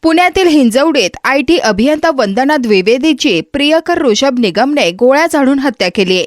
पुण्यातील हिंजवडीत आयटी अभियंता वंदना द्विवेदीची प्रियकर ऋषभ निगमने गोळ्या झाडून हत्या केली।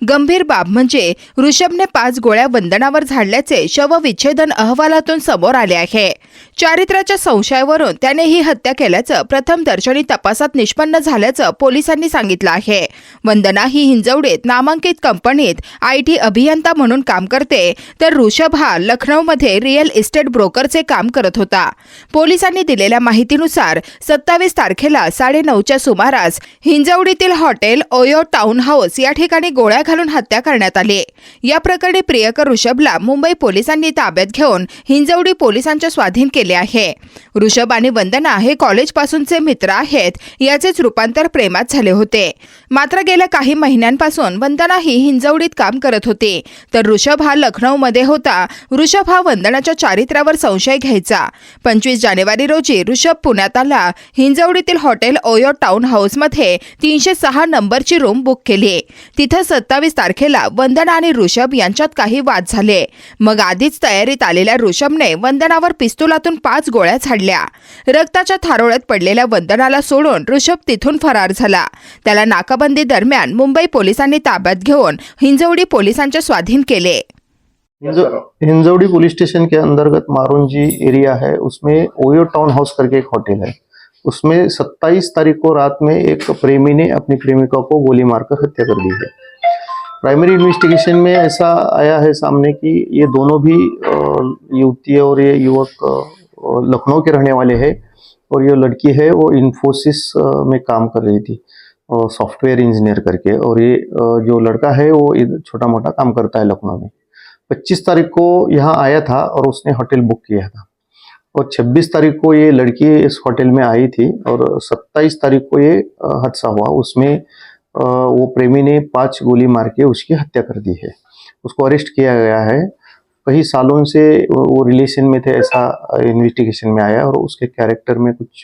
गंभीर बाब म्हणजे ऋषभने 5 गोळ्या वंदनावर झाडल्याचे शवविच्छेदन अहवालातून समोर आले आहे। चारित्र्याच्या संशयावरून त्याने ही हत्या केल्याचं प्रथमदर्शनी तपासात निष्पन्न झाल्याचं पोलिसांनी सांगितलं आहे। वंदना ही हिंजवडीत नामांकित कंपनीत आयटी अभियंता म्हणून काम करते, तर ऋषभ हा लखनौमध्ये रिअल इस्टेट ब्रोकरचे काम करत होता। पोलिसांनी दिलेल्या माहितीनुसार 27 तारखेला 9:30च्या सुमारास हिंजवडीतील हॉटेल ओयो टाउन हाऊस या ठिकाणी गोळ्या घालून हत्या करण्यात आली। या प्रकरणी प्रियकर ऋषभला मुंबई पोलिसांनी ताब्यात घेऊन हिंजवडी पोलिसांच्या स्वाधीन केले आहे। ऋषभ आणि वंदना हे कॉलेजपासूनचे मित्र आहेत, याचेच रूपांतर प्रेमात झाले होते। मात्र गेल्या काही महिन्यांपासून वंदना ही हिंजवडीत काम करत होती, तर ऋषभ हा लखनौमध्ये होता। ऋषभ हा वंदनाच्या चारित्र्यावर संशय घ्यायचा। 25 जानेवारी रोजी ऋषभ पुण्यात आला। हिंजवडीतील हॉटेल ओयो टाउन हाऊसमध्ये 306 नंबरची रूम बुक केली। तिथे 27 तारखेला वंदना आणि ऋषभ यांच्यात काही वाद झाले। मग आधीच तयारीत आलेल्या ऋषभने वंदनावर पिस्तुलातून 5 गोळ्या झाडल्या। रक्ताच्या थारोळ्यात पडलेल्या वंदनाला सोडून ऋषभ तिथून फरार झाला। त्याला नाकाबंदी दरम्यान मुंबई पोलिसांनी ताब्यात घेऊन हिंजवडी पोलिसांच्या स्वाधीन केले। हिंजवड़ी पुलिस स्टेशन के अंतर्गत मारुंजी एरिया है, उसमें ओयो टाउन हाउस करके एक होटल है। उसमें 27 तारीख को रात में एक प्रेमी ने अपनी प्रेमिका को गोली मारकर हत्या कर दी है। प्राइमरी इन्वेस्टिगेशन में ऐसा आया है सामने कि ये दोनों भी युवती और ये युवक लखनऊ के रहने वाले हैं, और ये लड़की है वो इन्फोसिस में काम कर रही थी सॉफ्टवेयर इंजीनियर करके, और ये जो लड़का है वो छोटा मोटा काम करता है लखनऊ में। 25 तारीख को यहाँ आया था और उसने होटल बुक किया था, और 26 तारीख को ये लड़की इस होटल में आई थी, और 27 तारीख को ये हादसा हुआ। उसमें वो प्रेमी ने 5 गोली मार के उसकी हत्या कर दी है। उसको अरेस्ट किया गया है। कई सालों से वो रिलेशन में थे, ऐसा इन्वेस्टिगेशन में आया, और उसके कैरेक्टर में कुछ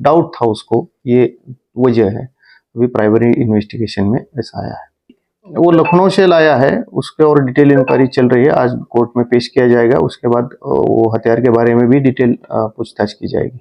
डाउट था उसको, ये वजह है। अभी प्राइमरी इन्वेस्टिगेशन में ऐसा आया है। वो लखनऊ से लाया है, उसके और डिटेल इंक्वायरी चल रही है। आज कोर्ट में पेश किया जाएगा, उसके बाद वो हथियार के बारे में भी डिटेल पूछताछ की जाएगी।